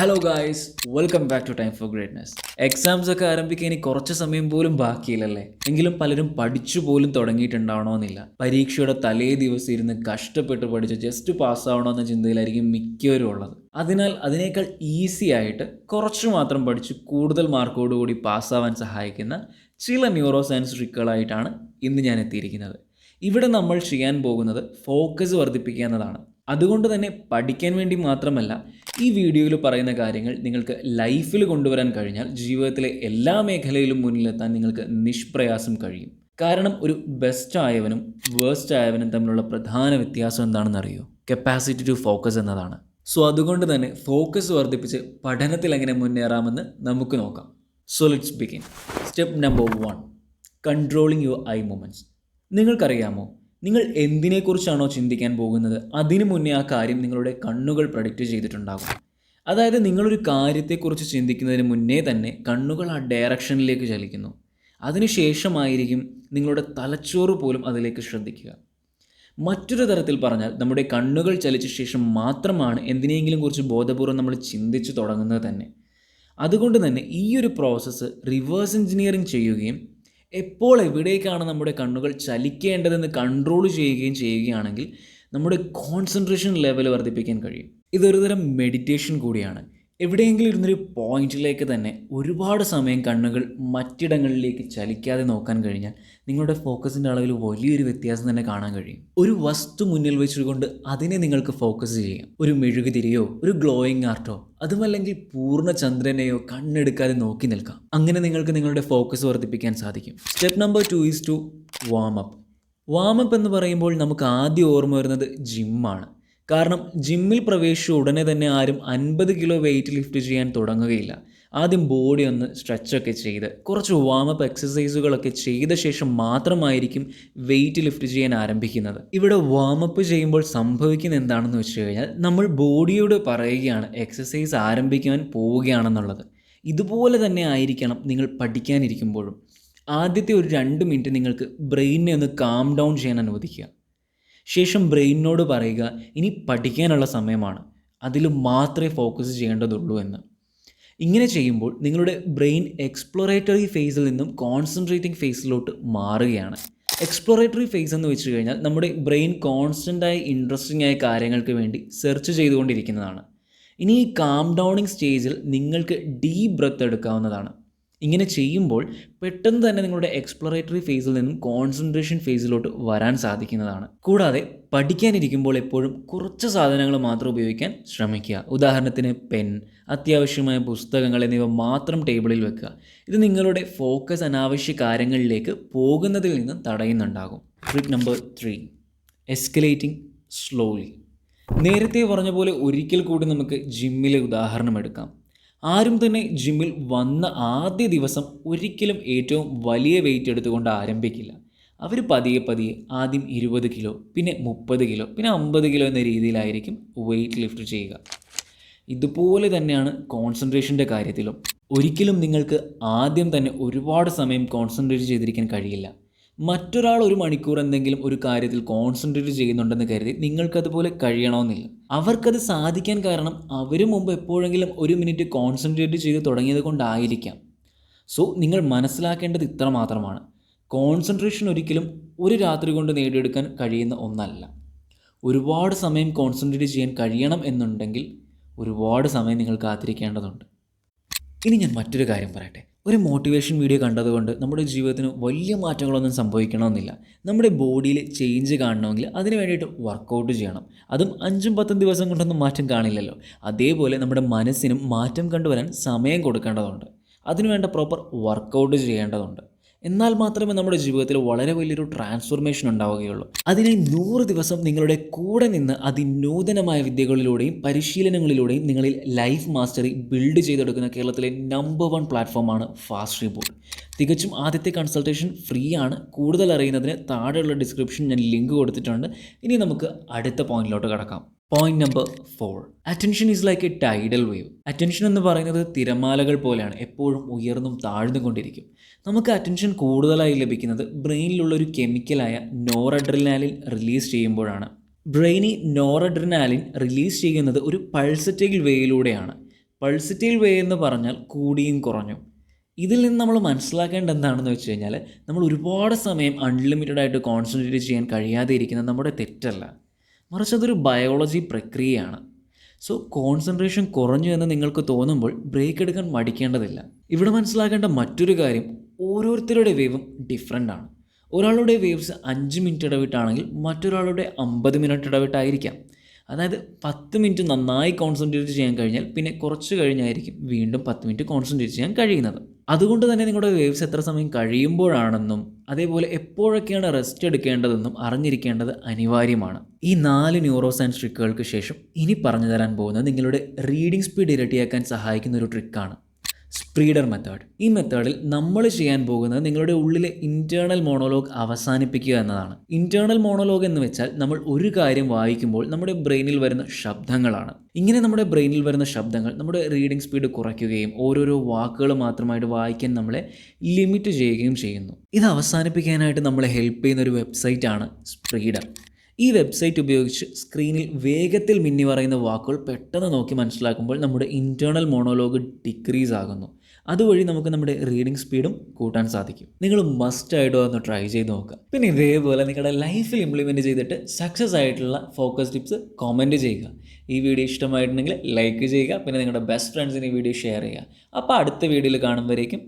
Hello guys, welcome back to time for greatness. Exams ഒക്കെ ആരംഭിക്കാൻ ഇനി കുറച്ച് സമയം പോലും ബാക്കിയില്ലല്ലേ? എങ്കിലും പലരും പഠിച്ചു പോലും തുടങ്ങിയിട്ടുണ്ടാവണമെന്നില്ല. പരീക്ഷയുടെ തലേ ദിവസം ഇരുന്ന് കഷ്ടപ്പെട്ട് പഠിച്ച് ജസ്റ്റ് പാസ്സാവണമെന്ന ചിന്തയിലായിരിക്കും മിക്കവരും ഉള്ളത്. അതിനാൽ അതിനേക്കാൾ ഈസി ആയിട്ട് കുറച്ച് മാത്രം പഠിച്ച് കൂടുതൽ മാർക്കോടുകൂടി പാസ്സാവാൻ സഹായിക്കുന്ന ചില ന്യൂറോ സയൻസ് ട്രിക്കുകളായിട്ടാണ് ഇന്ന് ഞാൻ എത്തിയിരിക്കുന്നത്. ഇവിടെ നമ്മൾ ചെയ്യാൻ പോകുന്നത് ഫോക്കസ് വർദ്ധിപ്പിക്കുക എന്നതാണ്. അതുകൊണ്ട് തന്നെ പഠിക്കാൻ വേണ്ടി മാത്രമല്ല, ഈ വീഡിയോയിൽ പറയുന്ന കാര്യങ്ങൾ നിങ്ങൾക്ക് ലൈഫിൽ കൊണ്ടുവരാൻ കഴിഞ്ഞാൽ ജീവിതത്തിലെ എല്ലാ മേഖലയിലും മുന്നിലെത്താൻ നിങ്ങൾക്ക് നിഷ്പ്രയാസം കഴിയും. കാരണം ഒരു ബെസ്റ്റ് ആയവനും വേസ്റ്റ് ആയവനും തമ്മിലുള്ള പ്രധാന വ്യത്യാസം എന്താണെന്ന് അറിയോ? കപ്പാസിറ്റി ടു ഫോക്കസ് എന്നതാണ്. സോ അതുകൊണ്ട് തന്നെ ഫോക്കസ് വർദ്ധിപ്പിച്ച് പഠനത്തിൽ എങ്ങനെ മുന്നേറാമെന്ന് നമുക്ക് നോക്കാം. So let's begin. Step number 1, controlling your I movements. നിങ്ങൾക്കറിയാമോ, നിങ്ങൾ എന്തിനെക്കുറിച്ചാണോ ചിന്തിക്കാൻ പോകുന്നത് അതിനു മുന്നേ ആ കാര്യം നിങ്ങളുടെ കണ്ണുകൾ പ്രഡിക്റ്റ് ചെയ്തിട്ടുണ്ടാകും. അതായത് നിങ്ങളൊരു കാര്യത്തെക്കുറിച്ച് ചിന്തിക്കുന്നതിന് മുന്നേ തന്നെ കണ്ണുകൾ ആ ഡയറക്ഷനിലേക്ക് ചലിക്കുന്നു. അതിനുശേഷമായിരിക്കും നിങ്ങളുടെ തലച്ചോറ് പോലും അതിലേക്ക് ശ്രദ്ധിക്കുക. മറ്റൊരു തരത്തിൽ പറഞ്ഞാൽ, നമ്മുടെ കണ്ണുകൾ ചലിച്ച ശേഷം മാത്രമാണ് എന്തിനെങ്കിലും കുറിച്ച് ബോധപൂർവ്വം നമ്മൾ ചിന്തിച്ചു തുടങ്ങുന്നത് തന്നെ. അതുകൊണ്ട് തന്നെ ഈ ഒരു പ്രോസസ്സ് റിവേഴ്സ് എഞ്ചിനീയറിംഗ് ചെയ്യുകയും എപ്പോൾ എവിടേക്കാണ് നമ്മുടെ കണ്ണുകൾ ചലിക്കേണ്ടതെന്ന് കൺട്രോൾ ചെയ്യുകയാണെങ്കിൽ നമ്മുടെ കോൺസെൻട്രേഷൻ ലെവൽ വർദ്ധിപ്പിക്കാൻ കഴിയും. ഇതൊരു തരം മെഡിറ്റേഷൻ കൂടിയാണ്. എവിടെയെങ്കിലും ഇരുന്നൊരു പോയിന്റിലേക്ക് തന്നെ ഒരുപാട് സമയം കണ്ണുകൾ മറ്റിടങ്ങളിലേക്ക് ചലിക്കാതെ നോക്കാൻ കഴിഞ്ഞാൽ നിങ്ങളുടെ ഫോക്കസിൻ്റെ അളവിൽ വലിയൊരു വ്യത്യാസം തന്നെ കാണാൻ കഴിയും. ഒരു വസ്തു മുന്നിൽ വെച്ചുകൊണ്ട് അതിനെ നിങ്ങൾക്ക് ഫോക്കസ് ചെയ്യാം. ഒരു മെഴുകുതിരിയോ ഒരു ഗ്ലോയിങ് ആർട്ടോ അതുമല്ലെങ്കിൽ പൂർണ്ണ ചന്ദ്രനെയോ കണ്ണെടുക്കാതെ നോക്കി നിൽക്കാം. അങ്ങനെ നിങ്ങൾക്ക് നിങ്ങളുടെ ഫോക്കസ് വർദ്ധിപ്പിക്കാൻ സാധിക്കും. Step number 2 is to warm up. Warm up എന്ന് പറയുമ്പോൾ നമുക്ക് ആദ്യം ഓർമ്മ വരുന്നത് ജിമ്മാണ്. കാരണം ജിമ്മിൽ പ്രവേശിച്ച ഉടനെ തന്നെ ആരും 50 കിലോ വെയിറ്റ് ലിഫ്റ്റ് ചെയ്യാൻ തുടങ്ങുകയില്ല. ആദ്യം ബോഡി ഒന്ന് സ്ട്രെച്ചൊക്കെ ചെയ്ത് കുറച്ച് വാമപ്പ് എക്സസൈസുകളൊക്കെ ചെയ്ത ശേഷം മാത്രമായിരിക്കും വെയിറ്റ് ലിഫ്റ്റ് ചെയ്യാൻ ആരംഭിക്കുന്നത്. ഇവിടെ വാമപ്പ് ചെയ്യുമ്പോൾ സംഭവിക്കുന്ന എന്താണെന്ന് വെച്ച് കഴിഞ്ഞാൽ, നമ്മൾ ബോഡിയോട് പറയുകയാണ് എക്സസൈസ് ആരംഭിക്കാൻ പോവുകയാണെന്നുള്ളത്. ഇതുപോലെ തന്നെ ആയിരിക്കണം നിങ്ങൾ പഠിക്കാനിരിക്കുമ്പോഴും. ആദ്യത്തെ ഒരു 2 മിനിറ്റ് നിങ്ങൾക്ക് ബ്രെയിനിനെ ഒന്ന് കാം ഡൗൺ ചെയ്യാൻ അനുവദിക്കുക. ശേഷം ബ്രെയിനിനോട് പറയുക, ഇനി പഠിക്കാനുള്ള സമയമാണ്, അതിൽ മാത്രമേ ഫോക്കസ് ചെയ്യേണ്ടതുള്ളൂ എന്ന്. ഇങ്ങനെ ചെയ്യുമ്പോൾ നിങ്ങളുടെ ബ്രെയിൻ എക്സ്പ്ലോറേറ്ററി ഫേസിൽ നിന്നും കോൺസെൻട്രേറ്റിംഗ് ഫേസിലോട്ട് മാറുകയാണ്. എക്സ്പ്ലോറേറ്ററി ഫേസ് എന്ന് വെച്ച് കഴിഞ്ഞാൽ നമ്മുടെ ബ്രെയിൻ കോൺസ്റ്റൻ്റായി ഇൻട്രസ്റ്റിംഗ് ആയ കാര്യങ്ങൾക്ക് വേണ്ടി സെർച്ച് ചെയ്തുകൊണ്ടിരിക്കുന്നതാണ്. ഇനി ഈ കാം ഡൗണിങ് സ്റ്റേജിൽ നിങ്ങൾക്ക് ഡീപ്പ് ബ്രെത്ത് എടുക്കാവുന്നതാണ്. ഇങ്ങനെ ചെയ്യുമ്പോൾ പെട്ടെന്ന് തന്നെ നിങ്ങളുടെ എക്സ്പ്ലോറേറ്ററി ഫേസിൽ നിന്നും കോൺസെൻട്രേഷൻ ഫേസിലോട്ട് വരാൻ സാധിക്കുന്നതാണ്. കൂടാതെ പഠിക്കാനിരിക്കുമ്പോൾ എപ്പോഴും കുറച്ച് സാധനങ്ങൾ മാത്രം ഉപയോഗിക്കാൻ ശ്രമിക്കുക. ഉദാഹരണത്തിന് പെൻ, അത്യാവശ്യമായ പുസ്തകങ്ങൾ എന്നിവ മാത്രം ടേബിളിൽ വെക്കുക. ഇത് നിങ്ങളുടെ ഫോക്കസ് അനാവശ്യ കാര്യങ്ങളിലേക്ക് പോകുന്നതിൽ നിന്ന് തടയുന്നുണ്ടാകും. Trick number 3, escalating slowly. നേരത്തെ പറഞ്ഞ പോലെ ഒരിക്കൽ കൂടി നമുക്ക് ജിമ്മിലെ ഉദാഹരണം എടുക്കാം. ആരും തന്നെ ജിമ്മിൽ വന്ന ആദ്യ ദിവസം ഒരിക്കലും ഏറ്റവും വലിയ വെയിറ്റ് എടുത്തുകൊണ്ട് ആരംഭിക്കില്ല. അവർ പതിയെ ആദ്യം 20 കിലോ, പിന്നെ 30 കിലോ, പിന്നെ 50 കിലോ എന്ന രീതിയിലായിരിക്കും വെയിറ്റ് ലിഫ്റ്റ് ചെയ്യുക. ഇതുപോലെ തന്നെയാണ് കോൺസെൻട്രേഷൻ്റെ കാര്യത്തിലും. ഒരിക്കലും നിങ്ങൾക്ക് ആദ്യം തന്നെ ഒരുപാട് സമയം കോൺസെൻട്രേറ്റ് ചെയ്തിരിക്കാൻ കഴിയില്ല. മറ്റൊരാൾ 1 മണിക്കൂർ എന്തെങ്കിലും ഒരു കാര്യത്തിൽ കോൺസെൻട്രേറ്റ് ചെയ്യുന്നുണ്ടെന്ന് കരുതി നിങ്ങൾക്കതുപോലെ കഴിയണമെന്നില്ല. അവർക്കത് സാധിക്കാൻ കാരണം അവർ മുമ്പ് എപ്പോഴെങ്കിലും 1 മിനിറ്റ് കോൺസെൻട്രേറ്റ് ചെയ്ത് തുടങ്ങിയത് കൊണ്ടായിരിക്കാം. സോ നിങ്ങൾ മനസ്സിലാക്കേണ്ടത് ഇത്ര മാത്രമാണ്: കോൺസെൻട്രേഷൻ ഒരിക്കലും ഒരു രാത്രി കൊണ്ട് നേടിയെടുക്കാൻ കഴിയുന്ന ഒന്നല്ല. ഒരുപാട് സമയം കോൺസെൻട്രേറ്റ് ചെയ്യാൻ കഴിയണം എന്നുണ്ടെങ്കിൽ ഒരുപാട് സമയം നിങ്ങൾ കാത്തിരിക്കേണ്ടതുണ്ട്. ഇനി ഞാൻ മറ്റൊരു കാര്യം പറയട്ടെ. ഒരു മോട്ടിവേഷൻ വീഡിയോ കണ്ടതുകൊണ്ട് നമ്മുടെ ജീവിതത്തിന് വലിയ മാറ്റങ്ങളൊന്നും സംഭവിക്കണമെന്നില്ല. നമ്മുടെ ബോഡിയിൽ ചേഞ്ച് കാണണമെങ്കിൽ അതിന് വേണ്ടിയിട്ട് വർക്കൗട്ട് ചെയ്യണം. അതും 5-10 ദിവസം കൊണ്ടൊന്നും മാറ്റം കാണില്ലല്ലോ. അതേപോലെ നമ്മുടെ മനസ്സിനും മാറ്റം കണ്ടുവരാൻ സമയം കൊടുക്കേണ്ടതുണ്ട്. അതിനുവേണ്ട പ്രോപ്പർ വർക്കൗട്ട് ചെയ്യേണ്ടതുണ്ട്. എന്നാൽ മാത്രമേ നമ്മുടെ ജീവിതത്തിൽ വളരെ വലിയൊരു ട്രാൻസ്ഫോർമേഷൻ ഉണ്ടാവുകയുള്ളൂ. അതിനായി 100 ദിവസം നിങ്ങളുടെ കൂടെ നിന്ന് അതിനൂതനമായ വിദ്യകളിലൂടെയും പരിശീലനങ്ങളിലൂടെയും നിങ്ങളിൽ ലൈഫ് മാസ്റ്ററി ബിൽഡ് ചെയ്തെടുക്കുന്ന കേരളത്തിലെ നമ്പർ 1 പ്ലാറ്റ്ഫോമാണ് ഫാസ്റ്റ് റീബൂട്ട്. തികച്ചും ആദ്യത്തെ കൺസൾട്ടേഷൻ ഫ്രീ ആണ്. കൂടുതൽ അറിയുന്നതിന് താഴെയുള്ള ഡിസ്ക്രിപ്ഷൻ ഞാൻ ലിങ്ക് കൊടുത്തിട്ടുണ്ട്. ഇനി നമുക്ക് അടുത്ത പോയിന്റിലോട്ട് കടക്കാം. Point number 4, attention is like A tidal wave. Attention എന്ന് പറയുന്നത് തിരമാലകൾ പോലെയാണ്, എപ്പോഴും ഉയർന്നും താഴ്ന്നു കൊണ്ടിരിക്കും. നമുക്ക് അറ്റൻഷൻ കൂടുതലായി ലഭിക്കുന്നത് ബ്രെയിനിലുള്ളൊരു കെമിക്കലായ നോറഡ്രിനാലിൻ റിലീസ് ചെയ്യുമ്പോഴാണ്. ബ്രെയിനി നോറഡ്രിനാലിൻ റിലീസ് ചെയ്യുന്നത് ഒരു പൾസറ്റൈൽ വേയിലൂടെയാണ്. പൾസിറ്റീവ് വേ എന്ന് പറഞ്ഞാൽ കൂടിയും കുറഞ്ഞു. ഇതിൽ നിന്ന് നമ്മൾ മനസ്സിലാക്കേണ്ട എന്താണെന്ന് വെച്ച് കഴിഞ്ഞാൽ, നമ്മൾ ഒരുപാട് സമയം അൺലിമിറ്റഡ് ആയിട്ട് കോൺസെൻട്രേറ്റ് ചെയ്യാൻ കഴിയാതെ ഇരിക്കുന്നത് നമ്മുടെ തെറ്റല്ല, മറിച്ച് അതൊരു ബയോളജി പ്രക്രിയയാണ്. സോ കോൺസെൻട്രേഷൻ കുറഞ്ഞു എന്ന് നിങ്ങൾക്ക് തോന്നുമ്പോൾ ബ്രേക്ക് എടുക്കാൻ മടിക്കേണ്ടതില്ല. ഇവിടെ മനസ്സിലാക്കേണ്ട മറ്റൊരു കാര്യം, ഓരോരുത്തരുടെ വേവും ഡിഫറെൻ്റ് ആണ്. ഒരാളുടെ വേവ്സ് 5 മിനിറ്റ് ഇടവിട്ടാണെങ്കിൽ മറ്റൊരാളുടെ 50 മിനിറ്റ് ഇടവിട്ടായിരിക്കാം. അതായത് 10 മിനിറ്റ് നന്നായി കോൺസെൻട്രേറ്റ് ചെയ്യാൻ കഴിഞ്ഞാൽ പിന്നെ കുറച്ച് കഴിഞ്ഞായിരിക്കും വീണ്ടും 10 മിനിറ്റ് കോൺസെൻട്രേറ്റ് ചെയ്യാൻ കഴിയുന്നത്. അതുകൊണ്ട് തന്നെ നിങ്ങളുടെ വേവ്സ് എത്ര സമയം കഴിയുമ്പോഴാണെന്നും അതേപോലെ എപ്പോഴൊക്കെയാണ് റെസ്റ്റ് എടുക്കേണ്ടതെന്നും അറിഞ്ഞിരിക്കേണ്ടത് അനിവാര്യമാണ്. ഈ 4 ന്യൂറോ സയൻസ് ട്രിക്കുകൾക്ക് ശേഷം ഇനി പറഞ്ഞു തരാൻ പോകുന്നത് നിങ്ങളുടെ റീഡിംഗ് സ്പീഡ് ഇരട്ടിയാക്കാൻ സഹായിക്കുന്ന ഒരു ട്രിക്കാണ്, സ്പ്രീഡർ മെത്തേഡ്. ഈ മെത്തേഡിൽ നമ്മൾ ചെയ്യാൻ പോകുന്നത് നിങ്ങളുടെ ഉള്ളിലെ ഇൻറ്റേർണൽ മോണോലോഗ് അവസാനിപ്പിക്കുക എന്നതാണ്. ഇൻറ്റേർണൽ മോണോലോഗ് എന്ന് വെച്ചാൽ നമ്മൾ ഒരു കാര്യം വായിക്കുമ്പോൾ നമ്മുടെ ബ്രെയിനിൽ വരുന്ന ശബ്ദങ്ങളാണ്. ഇങ്ങനെ നമ്മുടെ ബ്രെയിനിൽ വരുന്ന ശബ്ദങ്ങൾ നമ്മുടെ റീഡിംഗ് സ്പീഡ് കുറയ്ക്കുകയും ഓരോരോ വാക്കുകൾ മാത്രമായിട്ട് വായിക്കാൻ നമ്മളെ ലിമിറ്റ് ചെയ്യുകയും ചെയ്യുന്നു. ഇത് അവസാനിപ്പിക്കാനായിട്ട് നമ്മളെ ഹെൽപ്പ് ചെയ്യുന്ന ഒരു വെബ്സൈറ്റാണ് സ്പ്രീഡർ. ഈ വെബ്സൈറ്റ് ഉപയോഗിച്ച് സ്ക്രീനിൽ വേഗത്തിൽ മിന്നി പറയുന്ന വാക്കുകൾ പെട്ടെന്ന് നോക്കി മനസ്സിലാക്കുമ്പോൾ നമ്മുടെ ഇൻറ്റേർണൽ മോണോലോഗ് ഡിക്രീസ് ആകുന്നു. അതുവഴി നമുക്ക് നമ്മുടെ റീഡിംഗ് സ്പീഡും കൂട്ടാൻ സാധിക്കും. നിങ്ങൾ മസ്റ്റായിട്ടോ ഒന്ന് ട്രൈ ചെയ്ത് നോക്കുക. പിന്നെ ഇതേപോലെ നിങ്ങളുടെ ലൈഫിൽ ഇംപ്ലിമെൻറ്റ് ചെയ്തിട്ട് സക്സസ് ആയിട്ടുള്ള ഫോക്കസ് ടിപ്സ് കമൻറ്റ് ചെയ്യുക. ഈ വീഡിയോ ഇഷ്ടമായിട്ടുണ്ടെങ്കിൽ ലൈക്ക് ചെയ്യുക. പിന്നെ നിങ്ങളുടെ ബെസ്റ്റ് ഫ്രണ്ട്സിന് ഈ വീഡിയോ ഷെയർ ചെയ്യുക. അപ്പോൾ അടുത്ത വീഡിയോയിൽ കാണുമ്പോഴേക്കും